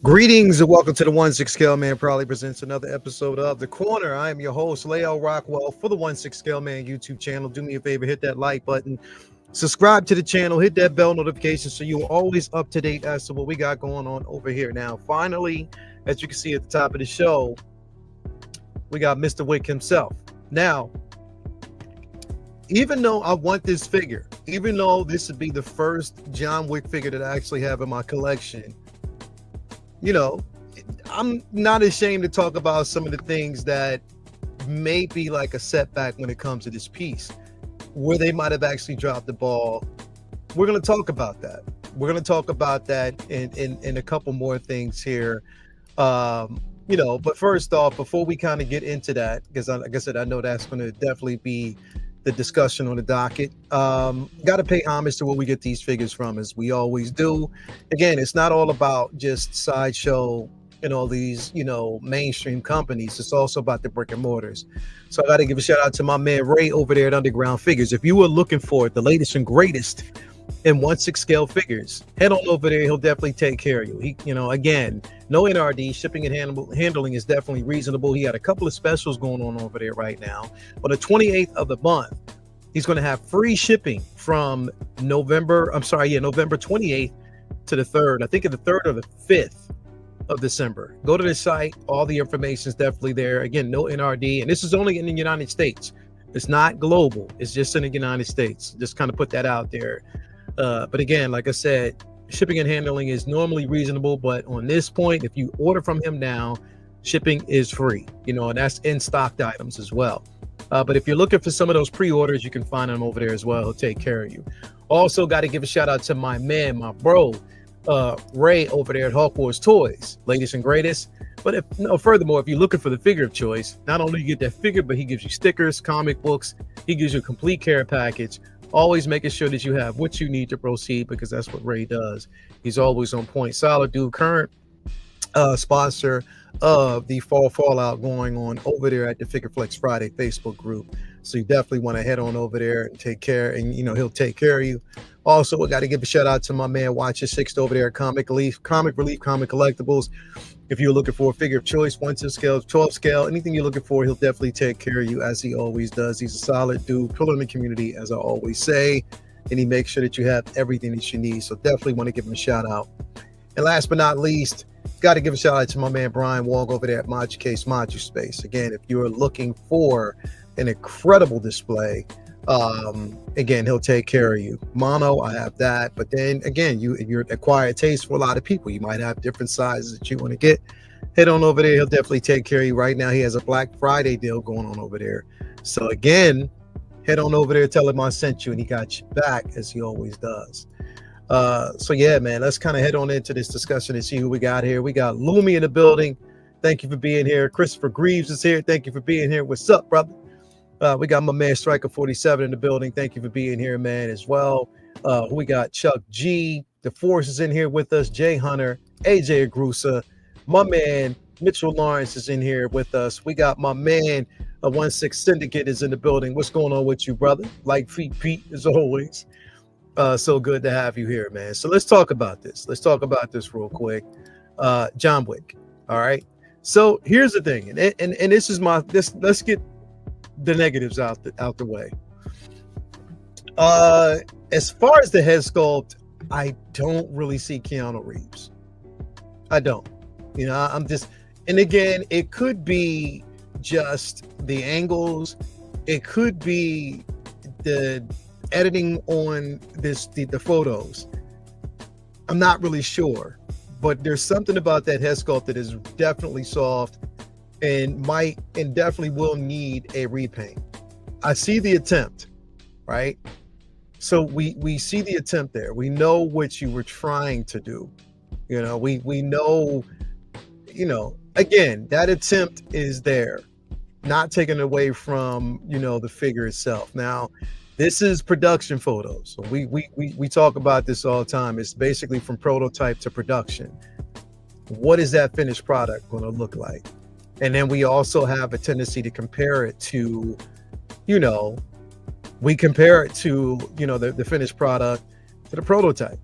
Greetings and welcome to the 1/6 Scale Man proudly presents another episode of The Corner. I am your host, Leo Rockwell, for the 1/6 Scale Man YouTube channel. Do me a favor, hit that like button, subscribe to the channel, hit that bell notification so you're always up to date as to what we got going on over here. Now, finally, as you can see at the top of the show, we got Mr. Wick himself. Now, even though I want this figure, even though this would be the first John Wick figure that I actually have in my collection, you know, I'm not ashamed to talk about some of the things that may be like a setback when it comes to this piece, where they might have actually dropped the ball. We're going to talk about that. We're going to talk about that in a couple more things here. But first off, before we kind of get into that, because like I said, I know that's going to definitely be the discussion on the docket. Got to pay homage to where we get these figures from, as we always do. Again, it's not all about just Sideshow and all these, mainstream companies. It's also about the brick and mortars. So I got to give a shout out to my man Ray over there at Underground Figures. If you were looking for the latest and greatest in 1/6 scale figures, head on over there. He'll definitely take care of you. He, again, no NRD, shipping and handling is definitely reasonable. He had a couple of specials going on over there right now. On the 28th of the month, he's going to have free shipping from November 28th to the 3rd. I think of the 3rd or the 5th of December. Go to the site. All the information is definitely there. Again, no NRD. And this is only in the United States. It's not global. It's just in the United States. Just kind of put that out there. But again, like I said, shipping and handling is normally reasonable, but on this point, if you order from him now, shipping is free, and that's in stocked items as well. But if you're looking for some of those pre-orders, you can find him over there as well. He'll take care of you. Also, got to give a shout out to my man, my bro, Ray over there at Hawk Wars Toys, latest and greatest. But furthermore, if you're looking for the figure of choice, not only you get that figure, but he gives you stickers, comic books, he gives you a complete care package. Always making sure that you have what you need to proceed, because that's what Ray does. He's always on point. Solid dude. Current sponsor of the Fall Fallout going on over there at the Figure Flex Friday Facebook group. So you definitely want to head on over there and take care, and he'll take care of you. Also, I got to give a shout out to my man Watcher Sixth over there at Comic Relief Comic Collectibles. If you're looking for a figure of choice, 1/2 scale, 12 scale, anything you're looking for, he'll definitely take care of you, as he always does. He's a solid dude, pillar in the community, as I always say, and he makes sure that you have everything that you need. So definitely want to give him a shout out. And last but not least, got to give a shout out to my man Brian Wong over there at Module Case Module Space. Again, if you're looking for an incredible display, again, he'll take care of you. Mono, I have that, but then again, you're acquired taste for a lot of people. You might have different sizes that you want to get. Head on over there. He'll definitely take care of you. Right now, he has a Black Friday deal going on over there. So again, head on over there, tell him I sent you, and he got you back, as he always does. So yeah, man, let's kind of head on into this discussion and see who we got here. We got Lumi in the building. Thank you for being here. Christopher Greaves is here. Thank you for being here. What's up, brother? We got my man Striker 47 in the building. Thank you for being here, man, as well. We got Chuck G. The Force is in here with us. Jay Hunter, AJ Agrusa, my man Mitchell Lawrence is in here with us. We got my man 1/6 Syndicate is in the building. What's going on with you, brother? Like Feet Pete, as always. So good to have you here, man. So let's talk about this. Let's talk about this real quick. John Wick. All right. So here's the thing, and this is let's get the negatives out the way. As far as the head sculpt, I don't really see Keanu Reeves. I don't. I'm just, and again, it could be just the angles. It could be the editing on the photos. I'm not really sure, but there's something about that head sculpt that is definitely soft and definitely will need a repaint. I see the attempt, right? So we see the attempt there. We know what you were trying to do. We know, again, that attempt is there, not taken away from, the figure itself. Now, this is production photos. So we talk about this all the time. It's basically from prototype to production. What is that finished product going to look like? And then we also have a tendency to compare it to, we compare it to, the finished product to the prototype.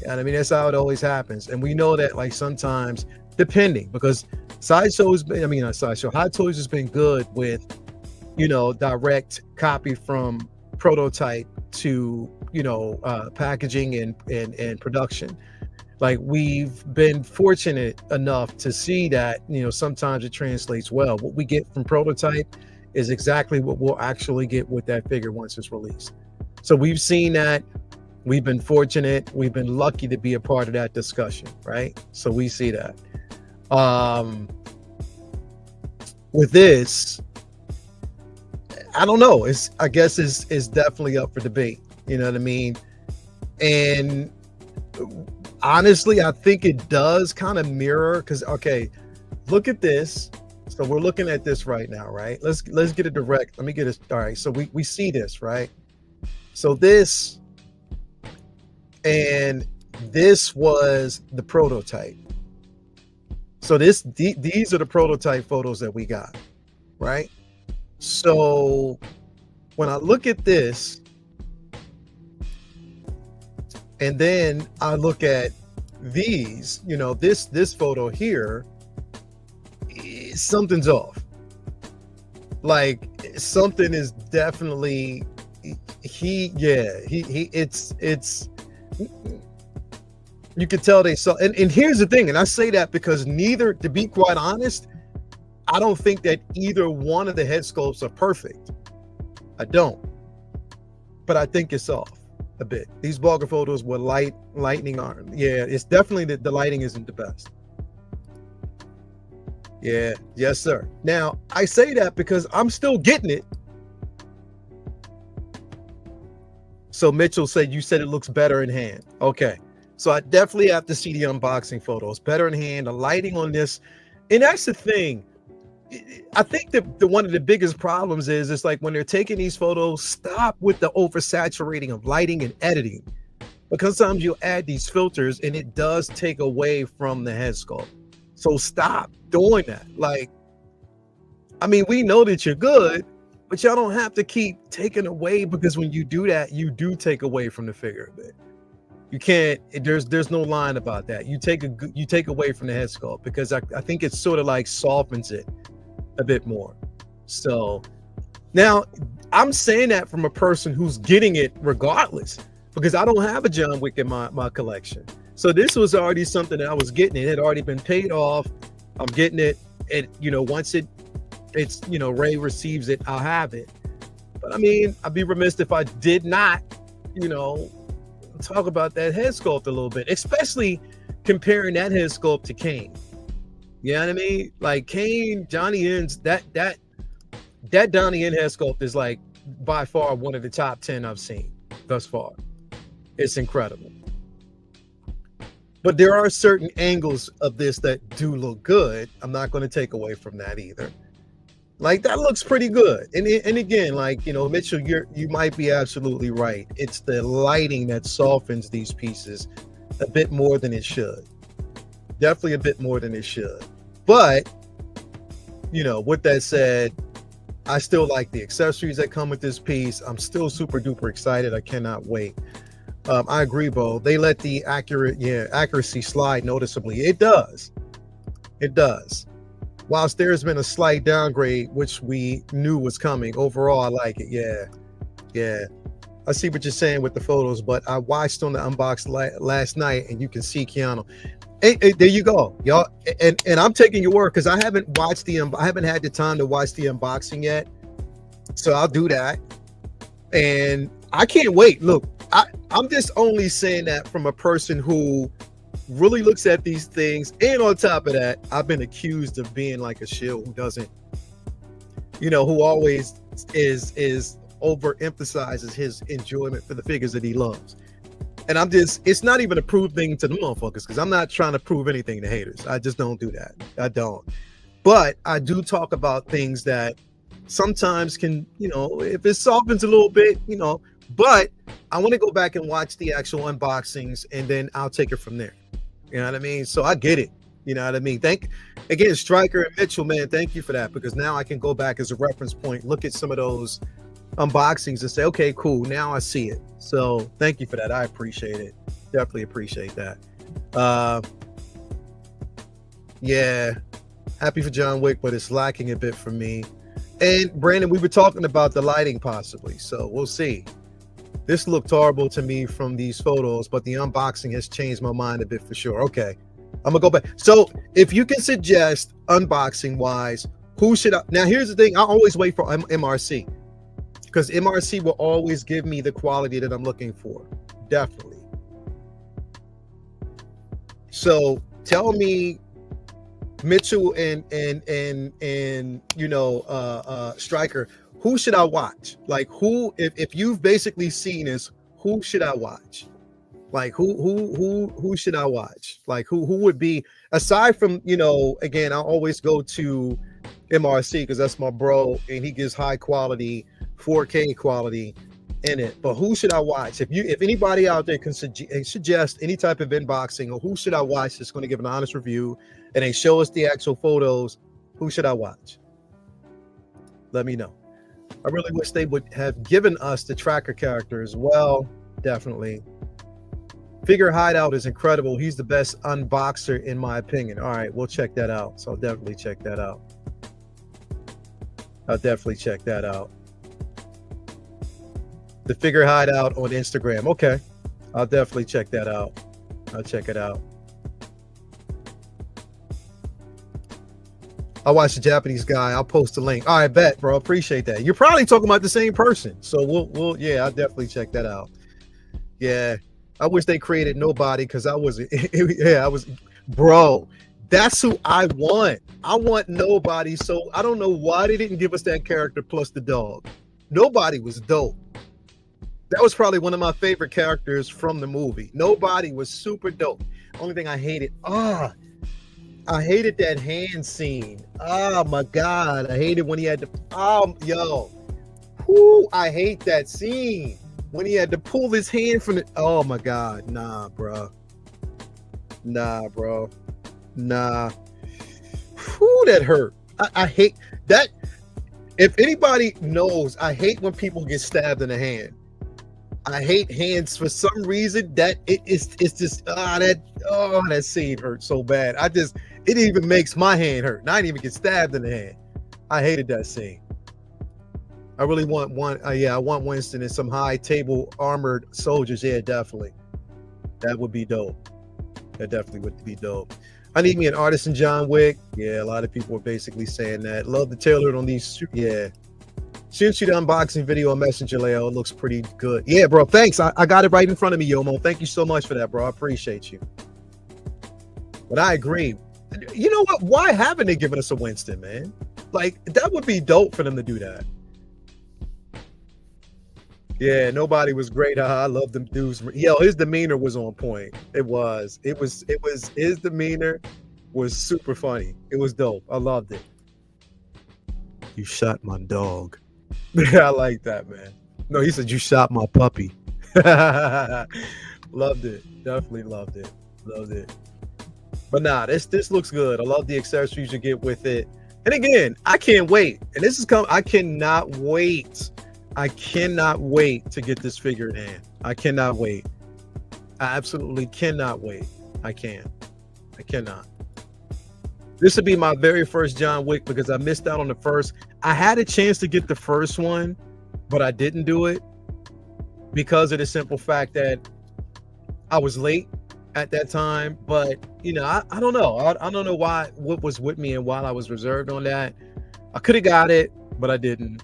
And I mean, that's how it always happens. And we know that, like, sometimes depending, because Sideshow's been, I mean, not Sideshow, Hot Toys has been good with, direct copy from prototype to, packaging and production. Like, we've been fortunate enough to see that, sometimes it translates well. What we get from prototype is exactly what we'll actually get with that figure once it's released. So we've seen that. We've been fortunate. We've been lucky to be a part of that discussion, right? So we see that. With this, I don't know. I guess it's definitely up for debate. You know what I mean? And honestly, I think it does kind of mirror, because, okay, look at this. So we're looking at this right now, right? Let's get it direct. Let me get it. All right. So we see this, right? So this, and this was the prototype. So these are the prototype photos that we got, right? So when I look at this, and then I look at these, this photo here, something's off. Like, something is definitely, it's, you could tell they saw, and here's the thing, and I say that because neither, to be quite honest, I don't think that either one of the head sculpts are perfect. I don't. But I think it's off a bit. These blogger photos were lightning on. Yeah, it's definitely the lighting isn't the best. Yeah, yes, sir. Now, I say that because I'm still getting it. So Mitchell said, you said it looks better in hand. Okay. So I definitely have to see the unboxing photos. Better in hand, the lighting on this. And that's the thing. I think that one of the biggest problems is, it's like, when they're taking these photos, stop with the oversaturating of lighting and editing. Because sometimes you'll add these filters and it does take away from the head sculpt. So stop doing that. Like, I mean, we know that you're good, but y'all don't have to keep taking away, because when you do that, you do take away from the figure a bit. You can't, there's no line about that. You take away from the head sculpt, because I think it sort of like softens it a bit more. So now I'm saying that from a person who's getting it regardless, because I don't have a John Wick in my collection. So this was already something that I was getting. It had already been paid off. I'm getting it. And, once it's Ray receives it, I'll have it. But I mean, I'd be remiss if I did not, talk about that head sculpt a little bit, especially comparing that head sculpt to Kane. You know what I mean? Like, Kane, Johnny N's, that Donnie Yen head sculpt is like by far one of the top 10 I've seen thus far. It's incredible. But there are certain angles of this that do look good. I'm not going to take away from that either. Like, that looks pretty good. And again, like, Mitchell, you might be absolutely right. It's the lighting that softens these pieces a bit more than it should. Definitely a bit more than it should. But, with that said, I still like the accessories that come with this piece. I'm still super duper excited. I cannot wait. I agree, Bo. They let the accuracy slide noticeably. It does. It does. Whilst there's been a slight downgrade, which we knew was coming, overall, I like it. Yeah. I see what you're saying with the photos, but I watched on the unbox last night, and you can see Keanu. Hey, there you go, y'all. And I'm taking your word, because I haven't had the time to watch the unboxing yet. So I'll do that. And I can't wait. Look, I'm just only saying that from a person who really looks at these things. And on top of that, I've been accused of being like a shill who doesn't, who always is overemphasizes his enjoyment for the figures that he loves. And it's not even a prove thing to the motherfuckers, because I'm not trying to prove anything to haters. I just don't do that. I don't. But I do talk about things that sometimes can, if it softens a little bit, but I want to go back and watch the actual unboxings, and then I'll take it from there. You know what I mean? So I get it. You know what I mean? Again, Stryker and Mitchell, man, thank you for that, because now I can go back as a reference point, look at some of those unboxings and say, okay, cool, now I see it. So thank you for that. I appreciate it. Definitely appreciate that. Yeah, happy for John Wick, but it's lacking a bit for me. And Brandon, we were talking about the lighting possibly, so we'll see. This looked horrible to me from these photos, but the unboxing has changed my mind a bit for sure. Okay, I'm gonna go back. So if you can suggest unboxing wise, who should I? Now here's the thing, I always wait for MRC because MRC will always give me the quality that I'm looking for. Definitely. So tell me, Mitchell and you know Striker, who should I watch? Like who, if you've basically seen this, who should I watch? Like who should I watch? Like who would be, aside from, you know, again, I always go to MRC because that's my bro and he gives high quality 4K quality in it. But who should I watch? If anybody out there can suggest any type of unboxing, or who should I watch that's going to give an honest review and they show us the actual photos, who should I watch? Let me know. I really wish they would have given us the tracker character as well. Definitely. Figure Hideout is incredible. He's the best unboxer in my opinion. All right, we'll check that out. So I'll definitely check that out. I'll definitely check that out. The Figure Hideout on Instagram. Okay, I'll definitely check that out. I'll check it out. I'll watch the Japanese guy. I'll post the link. All right, bet, bro. Appreciate that. You're probably talking about the same person. So we'll yeah, I'll definitely check that out. Yeah. I wish they created nobody because I was bro. That's who I want. I want nobody. So I don't know why they didn't give us that character plus the dog. Nobody was dope. That was probably one of my favorite characters from the movie. Nobody was super dope. Only thing I hated, I hated that hand scene. Oh my God. I hated when he had to, I hate that scene. When he had to pull his hand from the, oh my God. Nah, bro. Nah. Whew, that hurt. I hate that. If anybody knows, I hate when people get stabbed in the hand. I hate hands for some reason. It's just that scene hurt so bad. It even makes my hand hurt. And I didn't even get stabbed in the hand. I hated that scene. I really want one. I want Winston and some high table armored soldiers. Yeah, definitely. That would be dope. That definitely would be dope. I need me an artisan John Wick. Yeah, a lot of people are basically saying that. Love the tailored on these. Yeah. Shoot you the unboxing video on Messenger, Leo. It looks pretty good. Yeah, bro. Thanks. I got it right in front of me, Yomo. Thank you so much for that, bro. I appreciate you. But I agree. You know what? Why haven't they given us a Winston, man? Like, that would be dope for them to do that. Yeah, nobody was great. I love them dudes. Yo, his demeanor was on point. It was his demeanor was super funny. It was dope. I loved it. You shot my dog. I like that, man. No, he said you shot my puppy. Loved it. Definitely loved it. Loved it. But nah, this looks good. I love the accessories you get with it. And again, I can't wait. And this is coming. I cannot wait. I cannot wait to get this figure in hand. I cannot wait. I absolutely cannot wait. I cannot. This would be my very first John Wick because I missed out on the first. I had a chance to get the first one, but I didn't do it because of the simple fact that I was late at that time. But, you know, I don't know. I don't know what was with me and why I was reserved on that. I could have got it, but I didn't.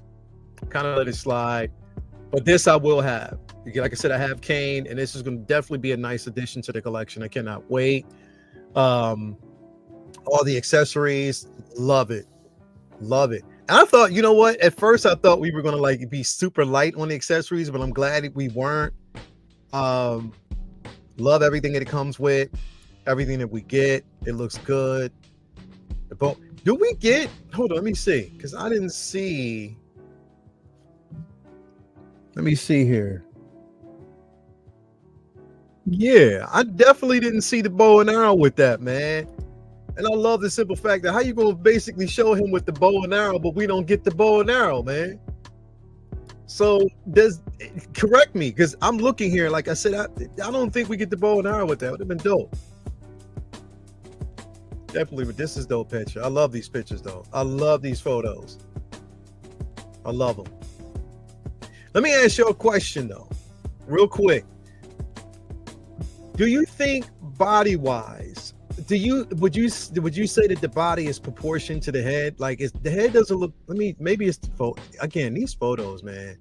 Kind of let it slide. But this I will have. Like I said, I have Kane, and this is going to definitely be a nice addition to the collection. I cannot wait. All the accessories, love it. And I thought, you know what? At first, I thought we were going to like be super light on the accessories, but I'm glad we weren't. Love everything that it comes with, everything that we get. It looks good. Do we get? Hold on, let me see, because I didn't see. Let me see here. Yeah, I definitely didn't see the bow and arrow with that, man. And I love the simple fact that how you gonna basically show him with the bow and arrow, but we don't get the bow and arrow, man. So correct me, because I'm looking here. Like I said, I don't think we get the bow and arrow with that. Would have been dope. Definitely, but this is dope picture. I love these pictures though. I love these photos. I love them. Let me ask you a question though, real quick. Do you think body-wise, would you say that the body is proportioned to the head? Like, is the head doesn't look? Maybe it's the again, these photos, man.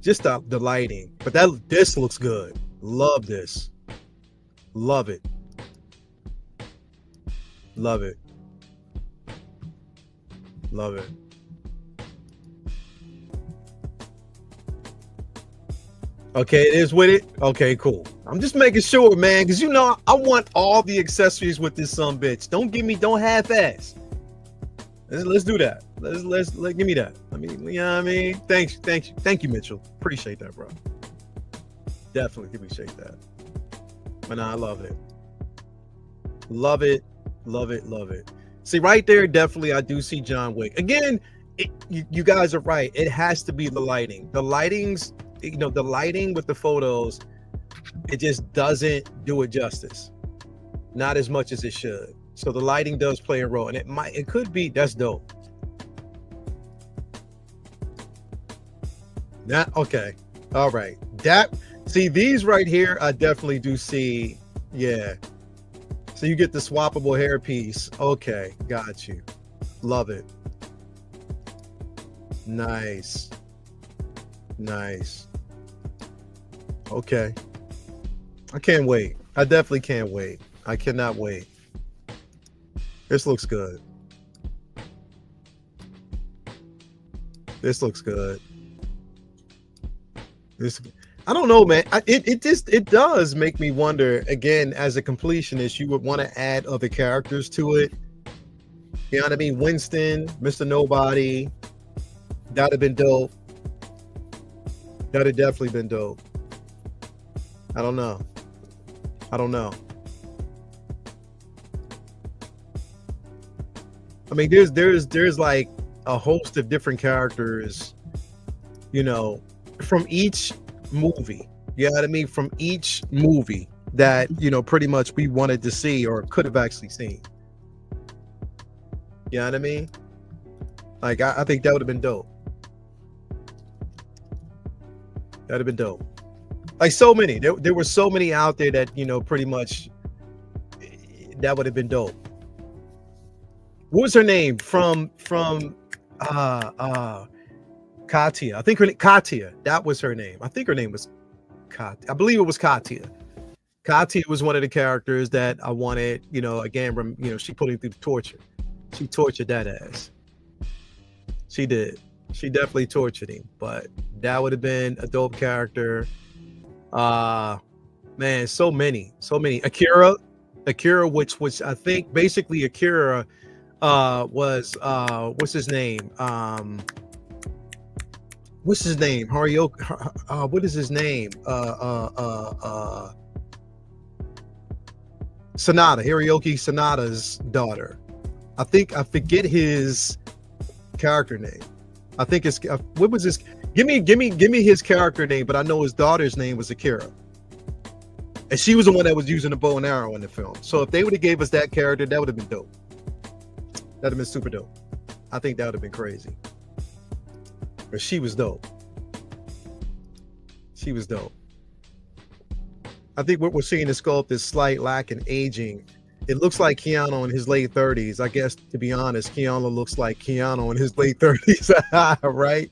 Just the lighting, but this looks good. Love this. Love it. Love it. Love it. Okay, it is with it. Okay, cool. I'm just making sure, man, because I want all the accessories with this bitch. Don't half-ass. Let's do that. Let's give me that. I mean, you know what I mean? Thank you, Mitchell. Appreciate that, bro. Definitely appreciate that. But no, I love it. Love it. Love it. Love it. See, right there, definitely, I do see John Wick. Again, you guys are right. It has to be the lighting. The lighting's, the lighting with the photos, it just doesn't do it justice. Not as much as it should. So the lighting does play a role, and it could be, that's dope. Okay. All right. See, these right here, I definitely do see. Yeah. So you get the swappable hairpiece. Okay. Got you. Love it. Nice. Nice. Okay. I can't wait. I definitely can't wait. I cannot wait. This looks good. This looks good. I don't know, man. It does make me wonder, again, as a completionist, you would want to add other characters to it. You know what I mean? Winston, Mr. Nobody. That'd have been dope. That'd have definitely been dope. I don't know. I mean, there's like a host of different characters, from each movie. You know what I mean? From each movie that, pretty much we wanted to see or could have actually seen. You know what I mean? Like, I think that would have been dope. That'd have been dope. Like, so many. There were so many out there that, pretty much that would have been dope. What was her name from Katya? I think Katya. That was her name. I think her name was Katya. I believe it was Katya. Katya was one of the characters that I wanted, again, she put him through the torture. She tortured that ass. She did. She definitely tortured him, but that would have been a dope character. Man, so many. Akira, which I think basically Akira was what's his name? Haryoki. What is his name? Hiroyuki Sanada's daughter. I forget his character name. I think it's what was his? Give me his character name, but I know his daughter's name was Akira. And she was the one that was using the bow and arrow in the film. So if they would have gave us that character, that would have been dope. That'd have been super dope. I think that would have been crazy. But she was dope. She was dope. I think what we're seeing in Sculpt is slight lack in aging. It looks like Keanu in his late 30s. I guess, to be honest, Keanu looks like Keanu in his late 30s. Right?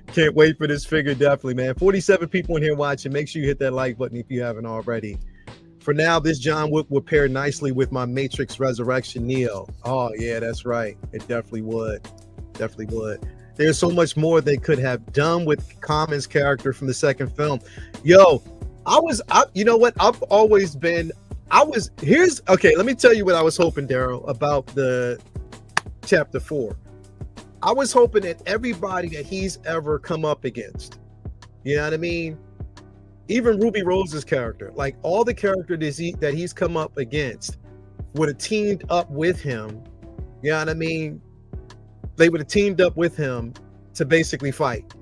Can't wait for this figure, definitely, man. 47 people in here watching. Make sure you hit that like button if you haven't already. For now, this John Wick would pair nicely with my Matrix Resurrection Neo. Oh, yeah, that's right. It definitely would. Definitely would. There's so much more they could have done with Common's character from the second film. Yo, you know what? I've always been, okay, let me tell you what I was hoping, Daryl, about the chapter 4. I was hoping that everybody that he's ever come up against, you know what I mean? Even Ruby Rose's character, like all the characters that he's come up against would have teamed up with him. You know what I mean? They would have teamed up with him to basically fight.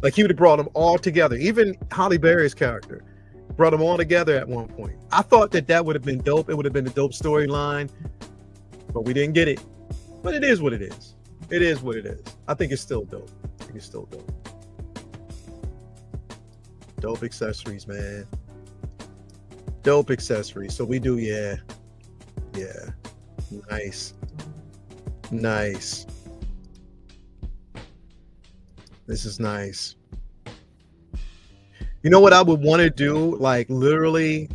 Like he would have brought them all together. Even Halle Berry's character. brought them all together at one point. I thought that would have been dope. It would have been a dope storyline, but we didn't get it. But it is what it is. It is what it is. I think it's still dope. I think it's still dope. Dope accessories, man. Dope accessories. So we do, yeah. Nice. This is nice. You know what I would want to do? Like literally,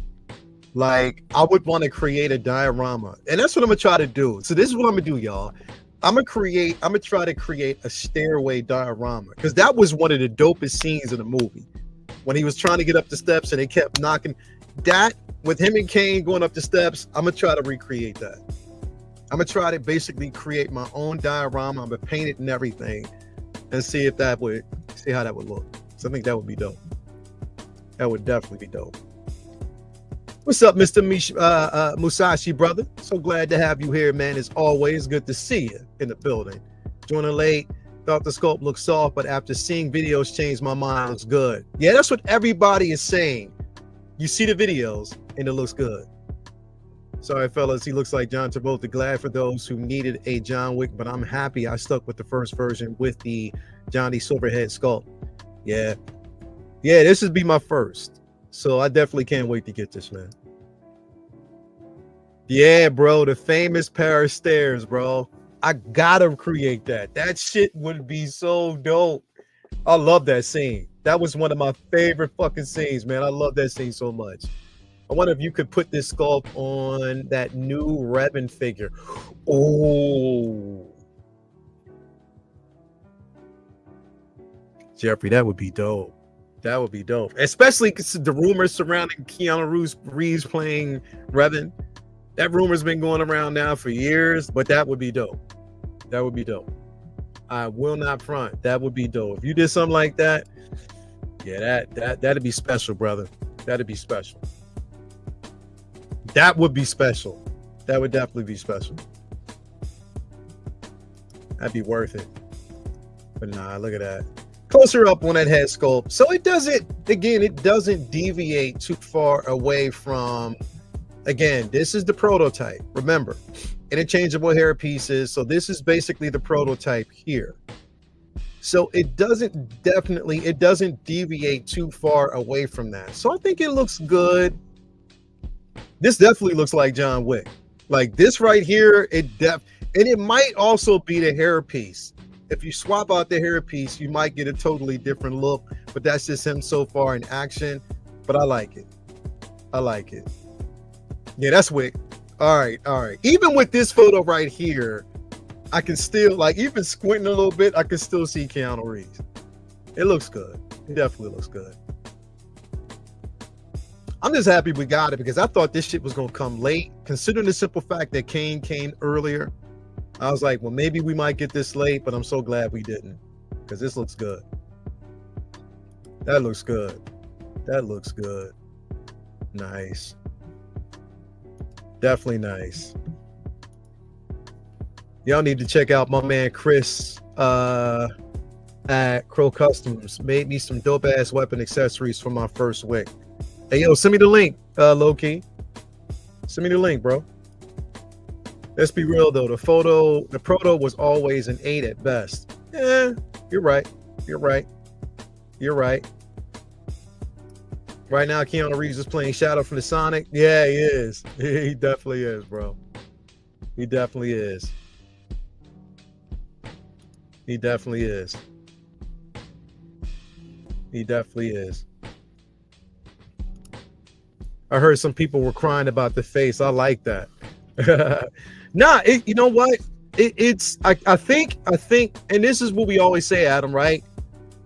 like I would want to create a diorama. And that's what I'm gonna try to do. So this is what I'm gonna do, y'all. I'm gonna try to create a stairway diorama. Because that was one of the dopest scenes in the movie. When he was trying to get up the steps and they kept knocking. That with him and Kane going up the steps, I'm gonna try to recreate that. I'm gonna try to basically create my own diorama. I'm gonna paint it and everything, and see how that would look. So I think that would be dope. That would definitely be dope. What's up, Mr. Musashi, brother? So glad to have you here, man. It's always good to see you in the building. Joining late. Thought the sculpt looked soft, but after seeing videos, changed my mind. Looks good. Yeah, that's what everybody is saying. You see the videos, and it looks good. Sorry, fellas, he looks like John Travolta. Glad for those who needed a John Wick, but I'm happy I stuck with the first version with the Johnny Silverhead sculpt. Yeah, this would be my first. So I definitely can't wait to get this, man. Yeah, bro, the famous pair of stairs, bro. I gotta create that. That shit would be so dope. I love that scene. That was one of my favorite fucking scenes, man. I love that scene so much. I wonder if you could put this sculpt on that new Revan figure. Oh, Jeffrey, that would be dope. That would be dope. Especially because the rumors surrounding Keanu Reeves playing Revan. That rumor's been going around now for years, but that would be dope. That would be dope. I will not front. That would be dope. If you did something like that, yeah, that'd be special, brother. That'd be special. That would be special. That would definitely be special. That'd be worth it. But nah, look at that. Closer up on that head sculpt. So it doesn't deviate too far away from, again, this is the prototype. Remember, interchangeable hair pieces. So this is basically the prototype here. So it doesn't deviate too far away from that. So I think it looks good. This definitely looks like John Wick. Like this right here, and it might also be the hair piece. If you swap out the hair piece, you might get a totally different look, but that's just him so far in action. But I like it. I like it. Yeah, that's Wick. All right. Even with this photo right here, I can still, like, even squinting a little bit, I can still see Keanu Reeves. It looks good. It definitely looks good. I'm just happy we got it because I thought this shit was going to come late. Considering the simple fact that Kane came earlier, I was like, well, maybe we might get this late, but I'm so glad we didn't because this looks good. That looks good. That looks good. Nice. Definitely nice. Y'all need to check out my man Chris at Crow Customs. Made me some dope ass weapon accessories for my first Wick. Hey, yo, send me the link, low-key. Send me the link, bro. Let's be real, though. The proto was always an 8 at best. Yeah, you're right. Right now, Keanu Reeves is playing Shadow from the Sonic. Yeah, he is. He definitely is, bro. He definitely is. He definitely is. I heard some people were crying about the face. I like that. Nah, you know what? I think, and this is what we always say, Adam, right?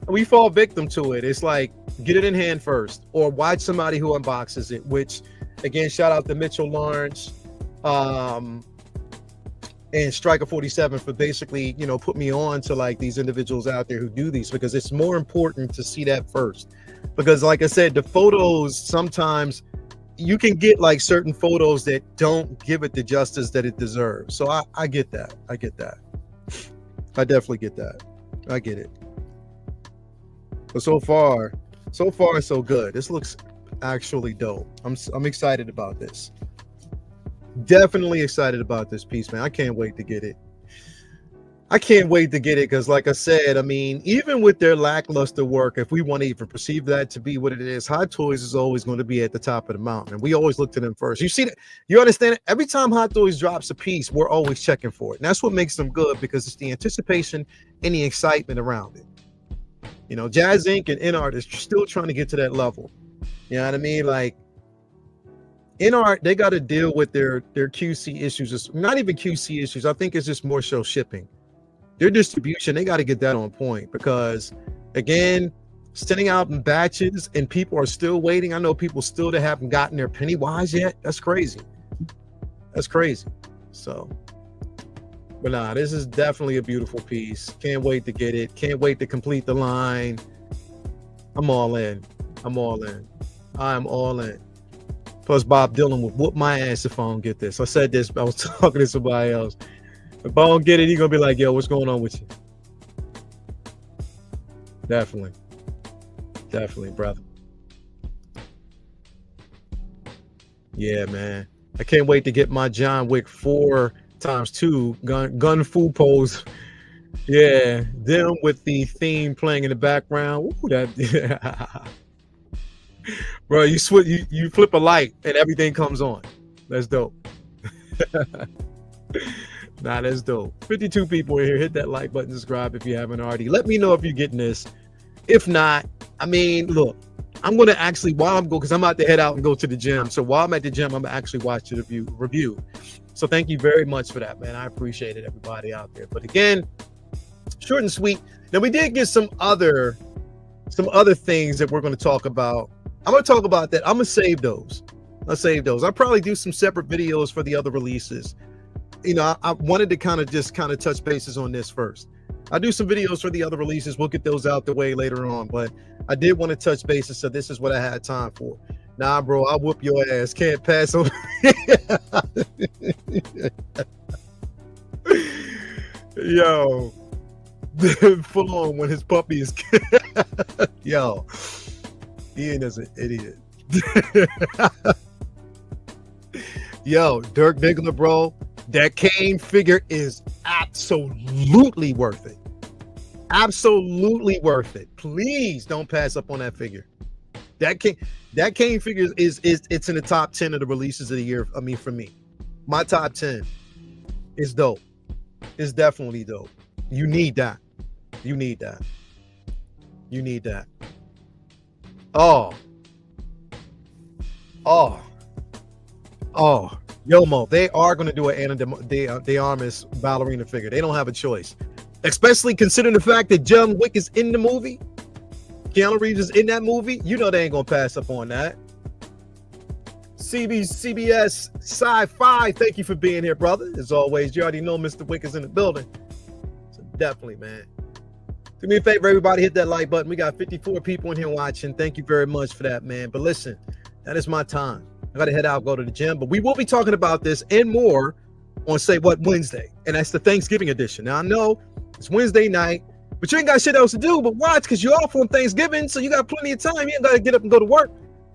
We fall victim to it. It's like, get it in hand first, or watch somebody who unboxes it, which, again, shout out to Mitchell Lawrence and Striker 47 for basically, put me on to like these individuals out there who do these, because it's more important to see that first. Because like I said, the photos, sometimes you can get like certain photos that don't give it the justice that it deserves. So I get that. I definitely get that. I get it. But so far so good. This looks actually dope. I'm excited about this. Definitely excited about this piece, man. I can't wait to get it. I can't wait to get it because, like I said, I mean, even with their lackluster work, if we want to even perceive that to be what it is, Hot Toys is always going to be at the top of the mountain. And we always look to them first. You see that? You understand it? Every time Hot Toys drops a piece, we're always checking for it. And that's what makes them good, because it's the anticipation and the excitement around it. You know, Jazz Inc. and InArt is still trying to get to that level. You know what I mean? Like, InArt, they got to deal with their QC issues. It's not even QC issues. I think it's just more so shipping. Their distribution, they got to get that on point, because again, sending out in batches and people are still waiting. I know people still that haven't gotten their Pennywise yet. That's crazy. That's crazy. So, but nah, this is definitely a beautiful piece. Can't wait to get it. Can't wait to complete the line. I'm all in. I'm all in. I'm all in. Plus, Bob Dylan would whoop my ass if I don't get this. I said this, I was talking to somebody else. If I don't get it, he's gonna be like, yo, what's going on with you? Definitely. Definitely, brother. Yeah, man. I can't wait to get my John Wick 4x2 gun fu pose. Yeah, them with the theme playing in the background. Ooh, that bro, you flip a light and everything comes on. That's dope. Nah, that's dope. 52 people in here. Hit that like button, subscribe if you haven't already. Let me know if you're getting this. If not, I mean, look, I'm going to actually, while I'm going, because I'm about to head out and go to the gym. So while I'm at the gym, I'm going to actually watch the review. So thank you very much for that, man. I appreciate it, everybody out there. But again, short and sweet. Now, we did get some other things that we're going to talk about. I'm going to talk about that. I'm going to save those. I'll probably do some separate videos for the other releases. You know, I wanted to kind of touch bases on this first. I'll do some videos for the other releases. We'll get those out the way later on. But I did want to touch bases, so this is what I had time for. Nah, bro, I'll whoop your ass. Can't pass over. Yo, full on when his puppy is. Yo, Ian is an idiot. Yo, Dirk Diggler, bro. That Kane figure is absolutely worth it. Absolutely worth it. Please don't pass up on that figure. That Kane figure is it's in the top 10 of the releases of the year. I mean, for me, my top 10 is dope. It's definitely dope. You need that. You need that. You need that. Oh. Yomo, they are going to do an Ana de Armas ballerina figure. They don't have a choice, especially considering the fact that John Wick is in the movie. Keanu Reeves is in that movie. You know they ain't going to pass up on that. CBS Sci-Fi, thank you for being here, brother. As always, you already know Mr. Wick is in the building. So definitely, man. Do me a favor, everybody, hit that like button. We got 54 people in here watching. Thank you very much for that, man. But listen, that is my time. I got to head out, go to the gym. But we will be talking about this and more on Say What Wednesday. And that's the Thanksgiving edition. Now, I know it's Wednesday night, but you ain't got shit else to do but watch, because you're off on Thanksgiving, so you got plenty of time. You ain't got to get up and go to work.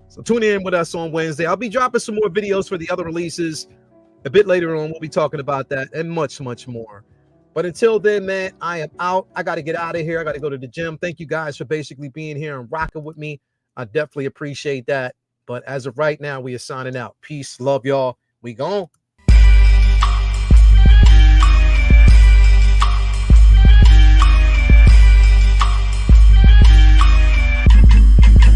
So tune in with us on Wednesday. I'll be dropping some more videos for the other releases a bit later on. We'll be talking about that and much, much more. But until then, man, I am out. I got to get out of here. I got to go to the gym. Thank you guys for basically being here and rocking with me. I definitely appreciate that. But as of right now, we are signing out. Peace. Love y'all. We gone.